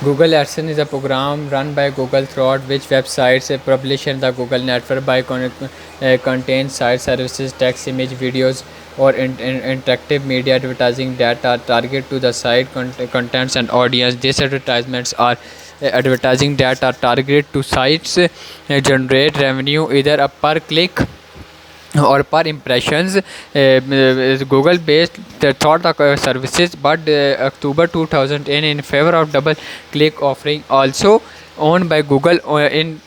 Google AdSense is a program run by Google throughout which websites publish in the Google network by contain site services, text, image, videos, or interactive media advertising that are target to the site contents and audience. These advertisements are advertising that are targeted to sites generate revenue either a per click or per impressions. Google based the thought services, but October 2010 in favor of double click offering, also owned by Google in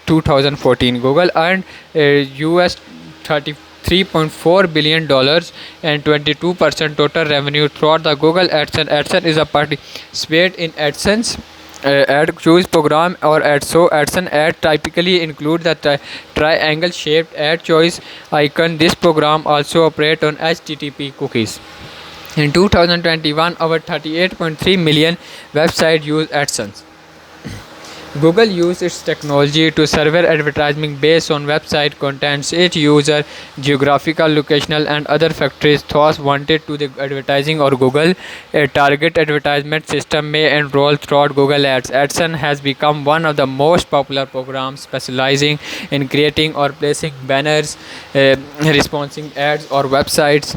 2014. Google earned US $33.4 billion and 22% total revenue throughout the Google AdSense. AdSense is a participate in AdSense ad choice program or ad. So AdSense ad typically include the triangle shaped ad choice icon. This program also operate on HTTP cookies. In 2021, over 38.3 million websites use AdSense. Google used its technology to serve advertising based on website contents, its user, geographical, locational, and other factors. Those wanted to the advertising or Google a target advertisement system may enroll throughout Google Ads. AdSense has become one of the most popular programs specializing in creating or placing banners, responding ads, or websites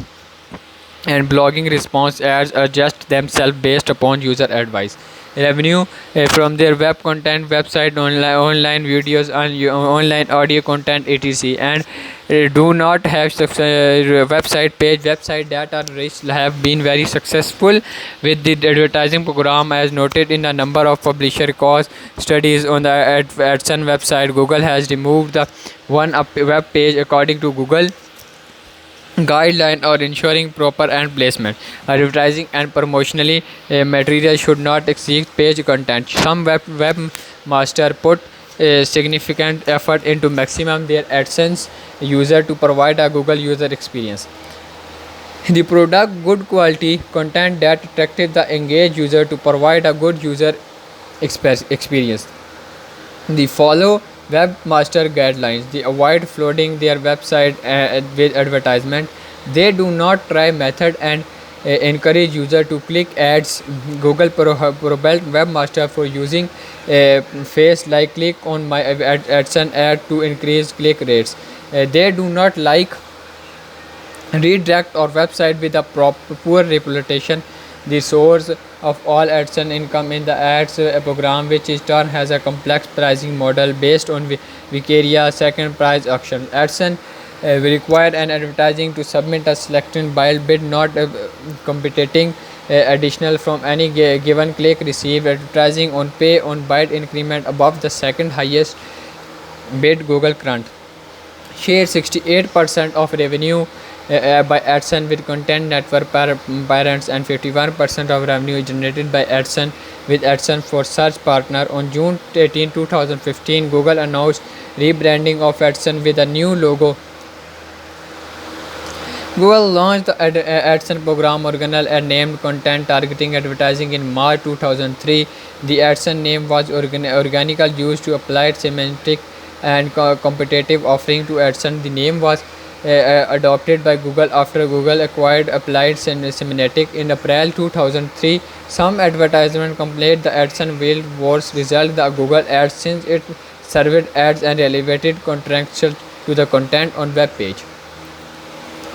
and blogging response ads adjust themselves based upon user advice. Revenue from their web content, website, online videos, and online audio content, etc. And do not have website page. Website that are rich have been very successful with the advertising program, as noted in a number of publisher cause studies on the AdSense website. Google has removed the one web page according to Google guideline or ensuring proper and placement. Advertising and promotionally material should not exceed page content. Some webmaster put significant effort into maximum their AdSense user to provide a Google user experience. The product good quality content that attracted the engaged user to provide a good user experience. They follow webmaster guidelines. They avoid flooding their website with advertisement. They do not try method and encourage user to click ads. Google prohibit webmaster for using face like click on my AdSense ad to increase click rates. They do not like redirect or website with a poor reputation. The source of all AdSense income in the ads program, which in turn has a complex pricing model based on Vicaria second price auction. AdSense will require an advertising to submit a selected bid, not competing additional from any given click received. Advertising on pay on bid increment above the second highest bid. Google current share 68% of revenue by AdSense with content network parents, and 51% of revenue generated by AdSense with AdSense for search partner. On June 18, 2015, Google announced rebranding of AdSense with a new logo. Google launched the AdSense program original and named content targeting advertising in March 2003. The AdSense name was organically used to apply semantic and competitive offering to AdSense. The name was adopted by Google after Google acquired Applied Semantic in April 2003. Some advertisement complained the AdSense will worse result the Google Ads since it served ads and elevated contextual to the content on web page,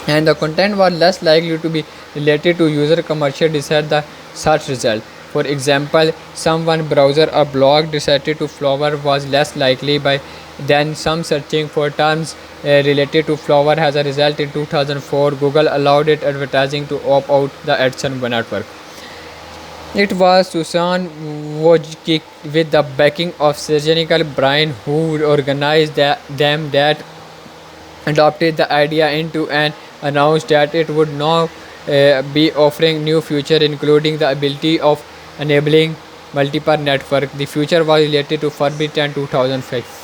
and the content was less likely to be related to user commercial desired the search result. For example, someone browser a blog decided to flower was less likely by than some searching for terms related to flower. As a result, in 2004, Google allowed its advertising to opt out the AdSense network. It was Susan Wojcicki with the backing of surgical Brian who organized them that adopted the idea into and announced that it would now be offering new feature including the ability of enabling multiple network. The feature was related to February 10, 2005.